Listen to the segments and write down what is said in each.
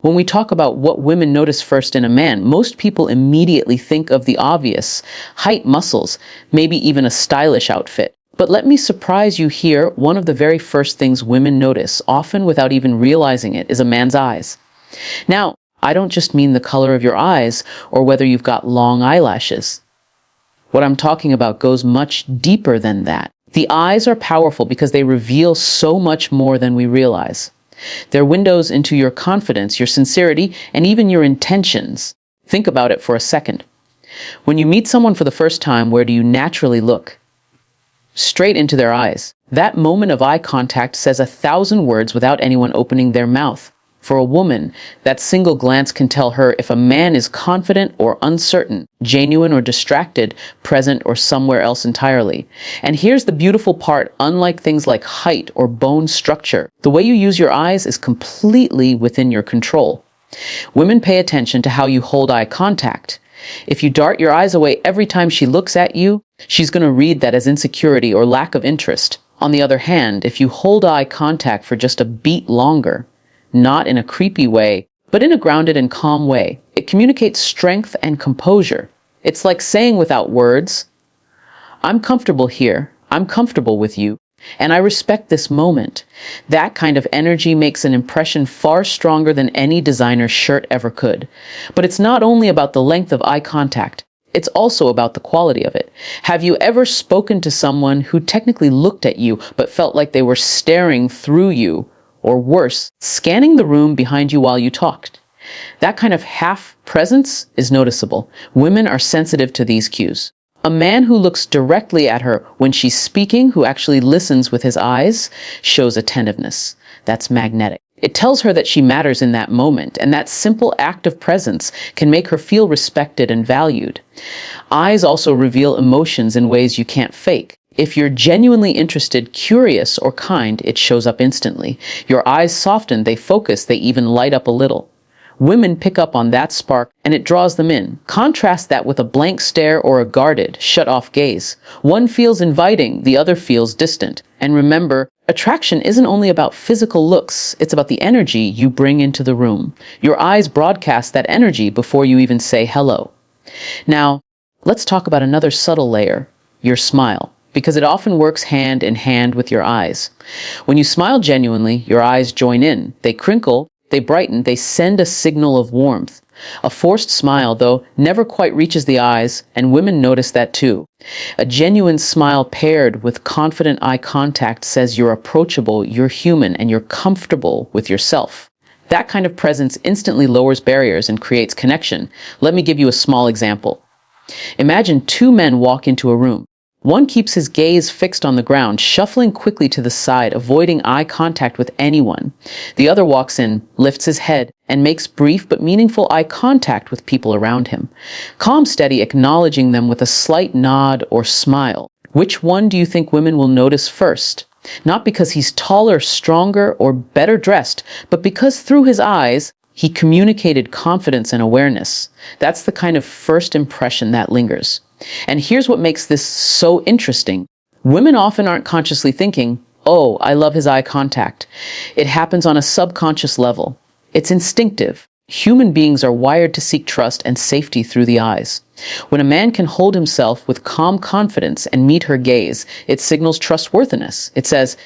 When we talk about what women notice first in a man, most people immediately think of the obvious: height, muscles, maybe even a stylish outfit. But let me surprise you here. One of the very first things women notice, often without even realizing it, is a man's eyes. Now, I don't just mean the color of your eyes or whether you've got long eyelashes. What I'm talking about goes much deeper than that. The eyes are powerful because they reveal so much more than we realize. They're windows into your confidence, your sincerity, and even your intentions. Think about it for a second. When you meet someone for the first time, where do you naturally look? Straight into their eyes. That moment of eye contact says 1,000 words without anyone opening their mouth. For a woman, that single glance can tell her if a man is confident or uncertain, genuine or distracted, present or somewhere else entirely. And here's the beautiful part: unlike things like height or bone structure, the way you use your eyes is completely within your control. Women pay attention to how you hold eye contact. If you dart your eyes away every time she looks at you, she's going to read that as insecurity or lack of interest. On the other hand, if you hold eye contact for just a beat longer, not in a creepy way, but in a grounded and calm way, it communicates strength and composure. It's like saying without words, "I'm comfortable here, I'm comfortable with you, and I respect this moment." That kind of energy makes an impression far stronger than any designer shirt ever could. But it's not only about the length of eye contact, it's also about the quality of it. Have you ever spoken to someone who technically looked at you but felt like they were staring through you? Or worse, scanning the room behind you while you talked? That kind of half presence is noticeable. Women are sensitive to these cues. A man who looks directly at her when she's speaking, who actually listens with his eyes, shows attentiveness. That's magnetic. It tells her that she matters in that moment, and that simple act of presence can make her feel respected and valued. Eyes also reveal emotions in ways you can't fake. If you're genuinely interested, curious, or kind, it shows up instantly. Your eyes soften, they focus, they even light up a little. Women pick up on that spark, and it draws them in. Contrast that with a blank stare or a guarded, shut-off gaze. One feels inviting, the other feels distant. And remember, attraction isn't only about physical looks, it's about the energy you bring into the room. Your eyes broadcast that energy before you even say hello. Now, let's talk about another subtle layer: your smile, because it often works hand in hand with your eyes. When you smile genuinely, your eyes join in. They crinkle, they brighten, they send a signal of warmth. A forced smile, though, never quite reaches the eyes, and women notice that too. A genuine smile paired with confident eye contact says you're approachable, you're human, and you're comfortable with yourself. That kind of presence instantly lowers barriers and creates connection. Let me give you a small example. Imagine two men walk into a room. One keeps his gaze fixed on the ground, shuffling quickly to the side, avoiding eye contact with anyone. The other walks in, lifts his head, and makes brief but meaningful eye contact with people around him. Calm, steady, acknowledging them with a slight nod or smile. Which one do you think women will notice first? Not because he's taller, stronger, or better dressed, but because through his eyes, he communicated confidence and awareness. That's the kind of first impression that lingers. And here's what makes this so interesting. Women often aren't consciously thinking, "Oh, I love his eye contact." It happens on a subconscious level. It's instinctive. Human beings are wired to seek trust and safety through the eyes. When a man can hold himself with calm confidence and meet her gaze, it signals trustworthiness. It says,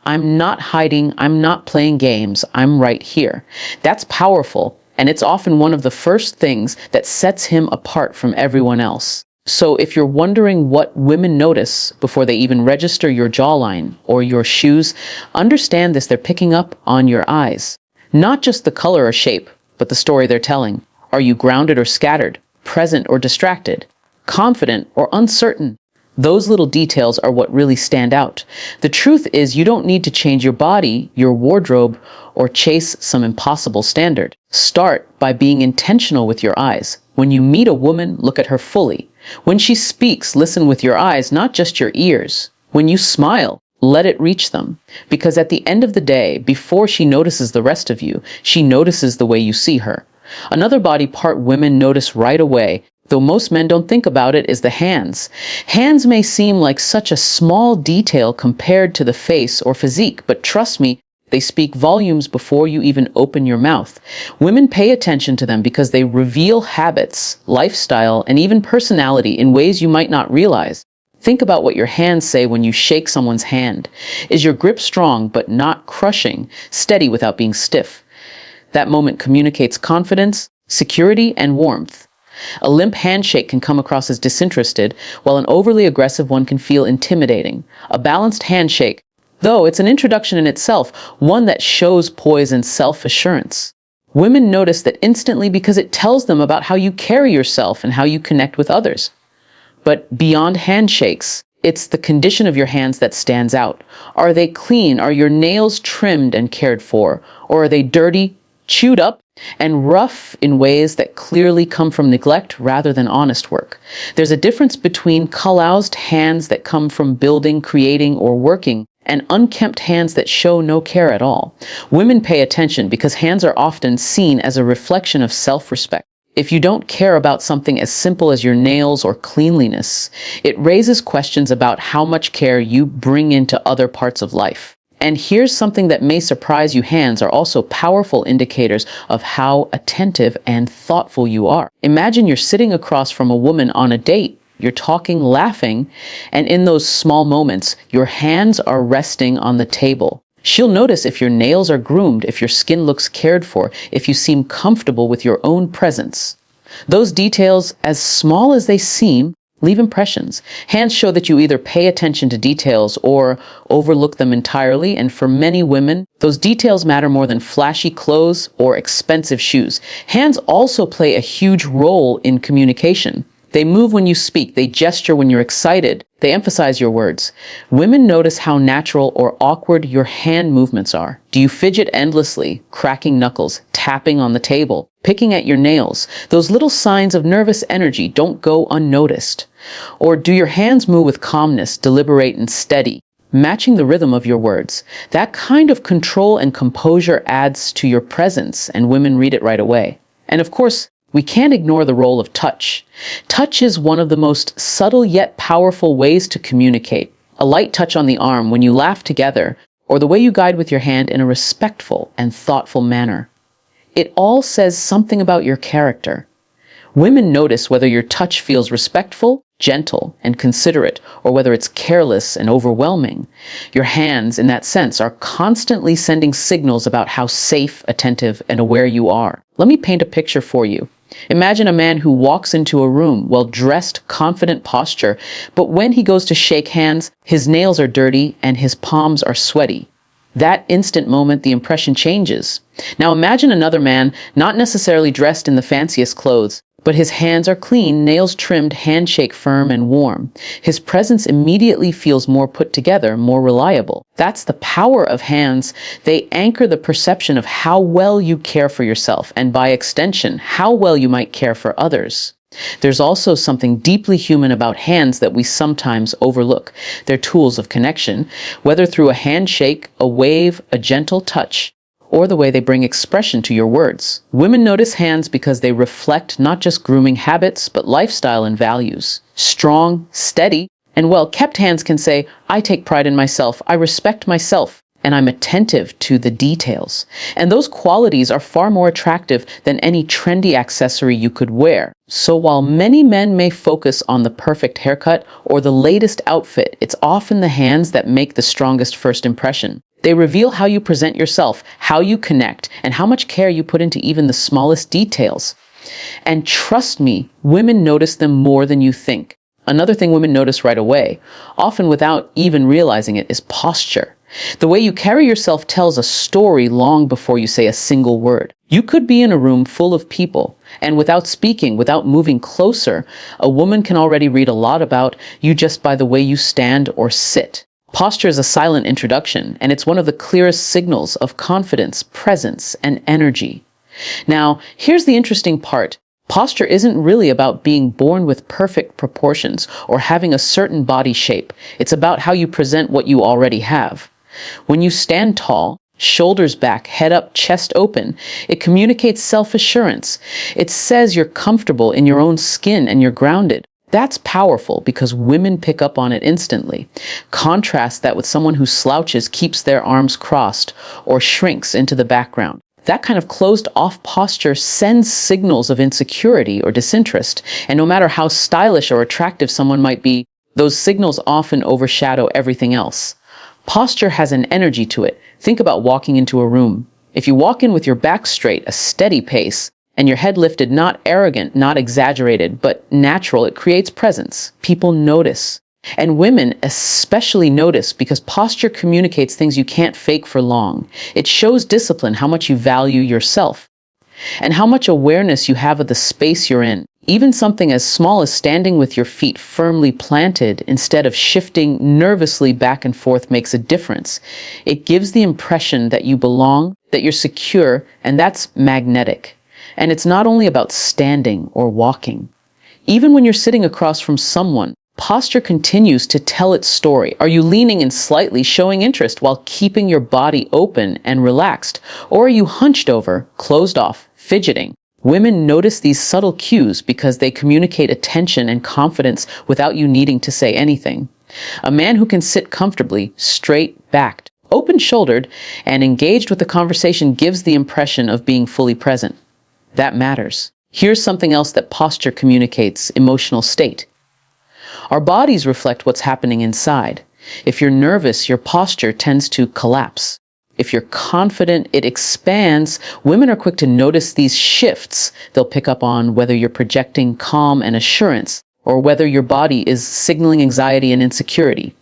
"I'm not hiding, I'm not playing games, I'm right here." That's powerful, and it's often one of the first things that sets him apart from everyone else. So if you're wondering what women notice before they even register your jawline or your shoes, understand this: they're picking up on your eyes. Not just the color or shape, but the story they're telling. Are you grounded or scattered? Present or distracted? Confident or uncertain? Those little details are what really stand out. The truth is, you don't need to change your body, your wardrobe, or chase some impossible standard. Start by being intentional with your eyes. When you meet a woman, look at her fully. When she speaks, listen with your eyes, not just your ears. When you smile, let it reach them. Because at the end of the day, before she notices the rest of you, she notices the way you see her. Another body part women notice right away, though most men don't think about it, is the hands. Hands may seem like such a small detail compared to the face or physique, but trust me, They speak volumes before you even open your mouth. Women pay attention to them because they reveal habits, lifestyle, and even personality in ways you might not realize. Think about what your hands say when you shake someone's hand. Is your grip strong but not crushing, steady without being stiff? That moment communicates confidence, security, and warmth. A limp handshake can come across as disinterested, while an overly aggressive one can feel intimidating. A balanced handshake, though it's an introduction in itself, one that shows poise and self-assurance. Women notice that instantly because it tells them about how you carry yourself and how you connect with others. But beyond handshakes, it's the condition of your hands that stands out. Are they clean? Are your nails trimmed and cared for? Or are they dirty, chewed up, and rough in ways that clearly come from neglect rather than honest work? There's a difference between calloused hands that come from building, creating, or working, and unkempt hands that show no care at all. Women pay attention because hands are often seen as a reflection of self-respect. If you don't care about something as simple as your nails or cleanliness, it raises questions about how much care you bring into other parts of life. And here's something that may surprise you: hands are also powerful indicators of how attentive and thoughtful you are. Imagine you're sitting across from a woman on a date. You're talking, laughing, and in those small moments, your hands are resting on the table. She'll notice if your nails are groomed, if your skin looks cared for, if you seem comfortable with your own presence. Those details, as small as they seem, leave impressions. Hands show that you either pay attention to details or overlook them entirely, and for many women, those details matter more than flashy clothes or expensive shoes. Hands also play a huge role in communication. They move when you speak, they gesture when you're excited, they emphasize your words. Women notice how natural or awkward your hand movements are. Do you fidget endlessly, cracking knuckles, tapping on the table, picking at your nails? Those little signs of nervous energy don't go unnoticed. Or do your hands move with calmness, deliberate and steady, matching the rhythm of your words? That kind of control and composure adds to your presence, and women read it right away. And of course, we can't ignore the role of touch. Touch is one of the most subtle yet powerful ways to communicate. A light touch on the arm when you laugh together, or the way you guide with your hand in a respectful and thoughtful manner. It all says something about your character. Women notice whether your touch feels respectful, gentle, and considerate, or whether it's careless and overwhelming. Your hands, in that sense, are constantly sending signals about how safe, attentive, and aware you are. Let me paint a picture for you. Imagine a man who walks into a room, well-dressed, confident posture, but when he goes to shake hands, his nails are dirty and his palms are sweaty. That instant moment, the impression changes. Now imagine another man, not necessarily dressed in the fanciest clothes, but his hands are clean, nails trimmed, handshake firm and warm. His presence immediately feels more put together, more reliable. That's the power of hands. They anchor the perception of how well you care for yourself, and by extension, how well you might care for others. There's also something deeply human about hands that we sometimes overlook. They're tools of connection, whether through a handshake, a wave, a gentle touch, or the way they bring expression to your words. Women notice hands because they reflect not just grooming habits, but lifestyle and values. Strong, steady, and well-kept hands can say, I take pride in myself, I respect myself, and I'm attentive to the details. And those qualities are far more attractive than any trendy accessory you could wear. So while many men may focus on the perfect haircut or the latest outfit, it's often the hands that make the strongest first impression. They reveal how you present yourself, how you connect, and how much care you put into even the smallest details. And trust me, women notice them more than you think. Another thing women notice right away, often without even realizing it, is posture. The way you carry yourself tells a story long before you say a single word. You could be in a room full of people, and without speaking, without moving closer, a woman can already read a lot about you just by the way you stand or sit. Posture is a silent introduction, and it's one of the clearest signals of confidence, presence, and energy. Now, here's the interesting part. Posture isn't really about being born with perfect proportions or having a certain body shape. It's about how you present what you already have. When you stand tall, shoulders back, head up, chest open, it communicates self-assurance. It says you're comfortable in your own skin and you're grounded. That's powerful because women pick up on it instantly. Contrast that with someone who slouches, keeps their arms crossed, or shrinks into the background. That kind of closed-off posture sends signals of insecurity or disinterest, and no matter how stylish or attractive someone might be, those signals often overshadow everything else. Posture has an energy to it. Think about walking into a room. If you walk in with your back straight, a steady pace, and your head lifted, not arrogant, not exaggerated, but natural, it creates presence. People notice. And women especially notice because posture communicates things you can't fake for long. It shows discipline, how much you value yourself, and how much awareness you have of the space you're in. Even something as small as standing with your feet firmly planted instead of shifting nervously back and forth makes a difference. It gives the impression that you belong, that you're secure, and that's magnetic. And it's not only about standing or walking. Even when you're sitting across from someone, posture continues to tell its story. Are you leaning in slightly, showing interest while keeping your body open and relaxed? Or are you hunched over, closed off, fidgeting? Women notice these subtle cues because they communicate attention and confidence without you needing to say anything. A man who can sit comfortably, straight-backed, open-shouldered, and engaged with the conversation gives the impression of being fully present. That matters. Here's something else that posture communicates: emotional state. Our bodies reflect what's happening inside. If you're nervous, your posture tends to collapse. If you're confident, it expands. Women are quick to notice these shifts. They'll pick up on whether you're projecting calm and assurance, or whether your body is signaling anxiety and insecurity.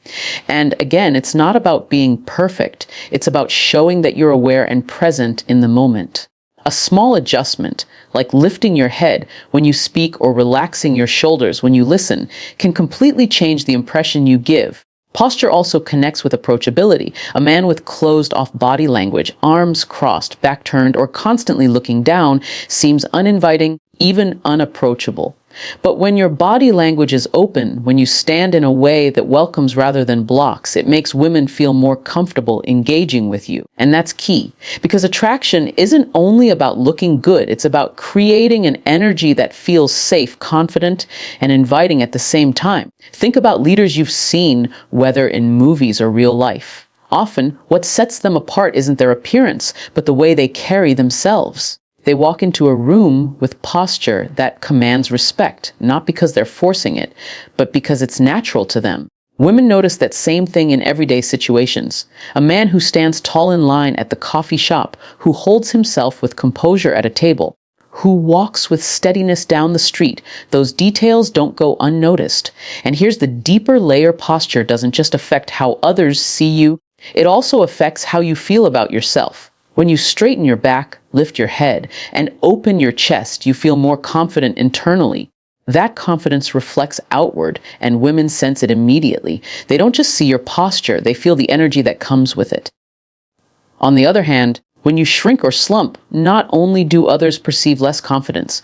And again, it's not about being perfect. It's about showing that you're aware and present in the moment. A small adjustment, like lifting your head when you speak or relaxing your shoulders when you listen, can completely change the impression you give. Posture also connects with approachability. A man with closed-off body language, arms crossed, back turned, or constantly looking down seems uninviting, even unapproachable. But when your body language is open, when you stand in a way that welcomes rather than blocks, it makes women feel more comfortable engaging with you. And that's key, because attraction isn't only about looking good, it's about creating an energy that feels safe, confident, and inviting at the same time. Think about leaders you've seen, whether in movies or real life. Often, what sets them apart isn't their appearance, but the way they carry themselves. They walk into a room with posture that commands respect, not because they're forcing it, but because it's natural to them. Women notice that same thing in everyday situations. A man who stands tall in line at the coffee shop, who holds himself with composure at a table, who walks with steadiness down the street. Those details don't go unnoticed. And here's the deeper layer: posture doesn't just affect how others see you, it also affects how you feel about yourself. When you straighten your back, lift your head, and open your chest, you feel more confident internally. That confidence reflects outward, and women sense it immediately. They don't just see your posture, they feel the energy that comes with it. On the other hand, when you shrink or slump, not only do others perceive less confidence,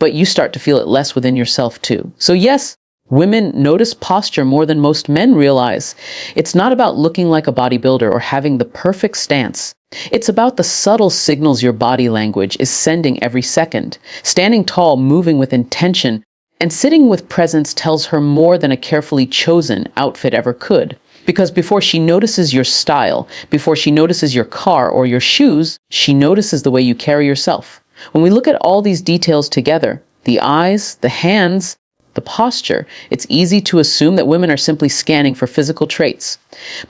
but you start to feel it less within yourself too. So yes, women notice posture more than most men realize. It's not about looking like a bodybuilder or having the perfect stance. It's about the subtle signals your body language is sending every second. Standing tall, moving with intention, and sitting with presence tells her more than a carefully chosen outfit ever could. Because before she notices your style, before she notices your car or your shoes, she notices the way you carry yourself. When we look at all these details together, the eyes, the hands, the posture, it's easy to assume that women are simply scanning for physical traits.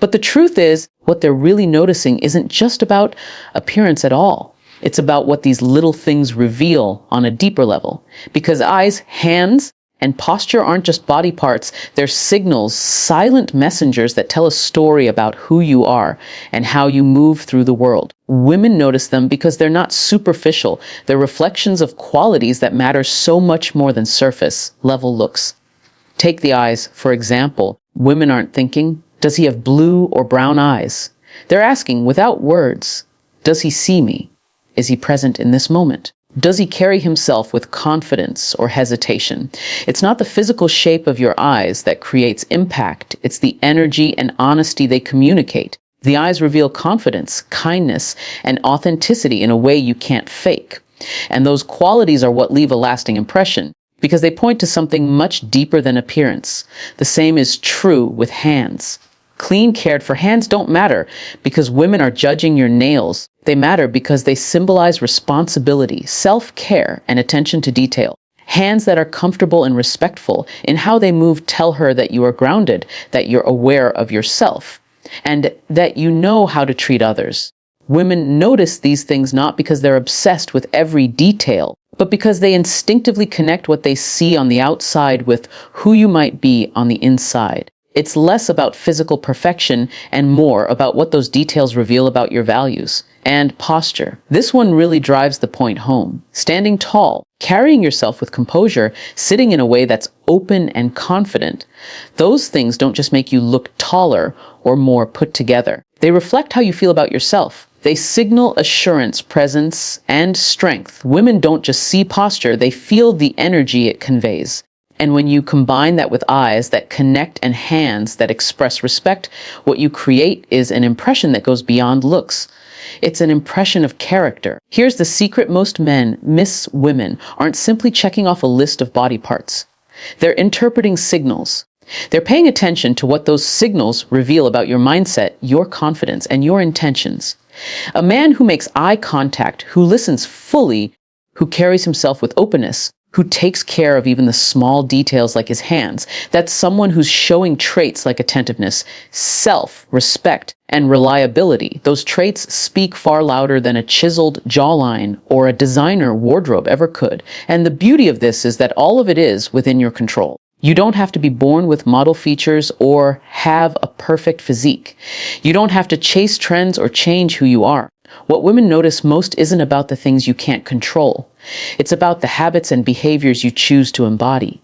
But the truth is, what they're really noticing isn't just about appearance at all. It's about what these little things reveal on a deeper level. Because eyes, hands, and posture aren't just body parts, they're signals, silent messengers that tell a story about who you are and how you move through the world. Women notice them because they're not superficial. They're reflections of qualities that matter so much more than surface level looks. Take the eyes, for example. Women aren't thinking, does he have blue or brown eyes? They're asking, without words, does he see me? Is he present in this moment? Does he carry himself with confidence or hesitation? It's not the physical shape of your eyes that creates impact. It's the energy and honesty they communicate. The eyes reveal confidence, kindness, and authenticity in a way you can't fake. And those qualities are what leave a lasting impression. because they point to something much deeper than appearance. The same is true with hands. Clean, cared for hands don't matter because women are judging your nails. They matter because they symbolize responsibility, self-care, and attention to detail. Hands that are comfortable and respectful in how they move tell her that you are grounded, that you're aware of yourself, and that you know how to treat others. Women notice these things not because they're obsessed with every detail, but because they instinctively connect what they see on the outside with who you might be on the inside. It's less about physical perfection and more about what those details reveal about your values. And posture. This one really drives the point home. Standing tall, carrying yourself with composure, sitting in a way that's open and confident. Those things don't just make you look taller or more put together. They reflect how you feel about yourself. They signal assurance, presence, and strength. Women don't just see posture, they feel the energy it conveys. And when you combine that with eyes that connect and hands that express respect, what you create is an impression that goes beyond looks. It's an impression of character. Here's the secret: most men miss women aren't simply checking off a list of body parts. They're interpreting signals. They're paying attention to what those signals reveal about your mindset, your confidence, and your intentions. A man who makes eye contact, who listens fully, who carries himself with openness, who takes care of even the small details like his hands. That's someone who's showing traits like attentiveness, self-respect, and reliability. Those traits speak far louder than a chiseled jawline or a designer wardrobe ever could. And the beauty of this is that all of it is within your control. You don't have to be born with model features or have a perfect physique. You don't have to chase trends or change who you are. What women notice most isn't about the things you can't control. It's about the habits and behaviors you choose to embody.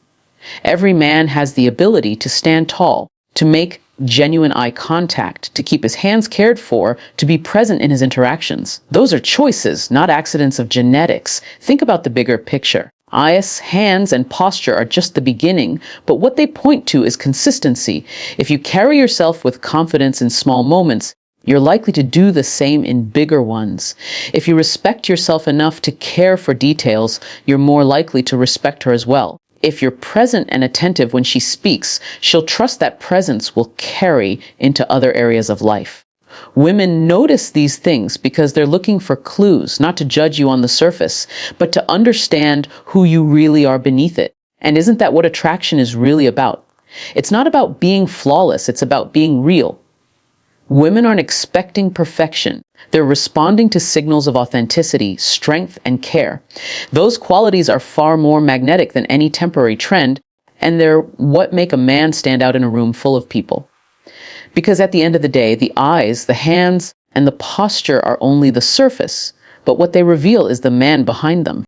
Every man has the ability to stand tall, to make genuine eye contact, to keep his hands cared for, to be present in his interactions. Those are choices, not accidents of genetics. Think about the bigger picture. Eyes, hands, and posture are just the beginning, but what they point to is consistency. If you carry yourself with confidence in small moments, you're likely to do the same in bigger ones. If you respect yourself enough to care for details, you're more likely to respect her as well. If you're present and attentive when she speaks, she'll trust that presence will carry into other areas of life. Women notice these things because they're looking for clues, not to judge you on the surface, but to understand who you really are beneath it. And isn't that what attraction is really about? It's not about being flawless, it's about being real. Women aren't expecting perfection. They're responding to signals of authenticity, strength, and care. Those qualities are far more magnetic than any temporary trend, and they're what make a man stand out in a room full of people. Because at the end of the day, the eyes, the hands, and the posture are only the surface, but what they reveal is the man behind them.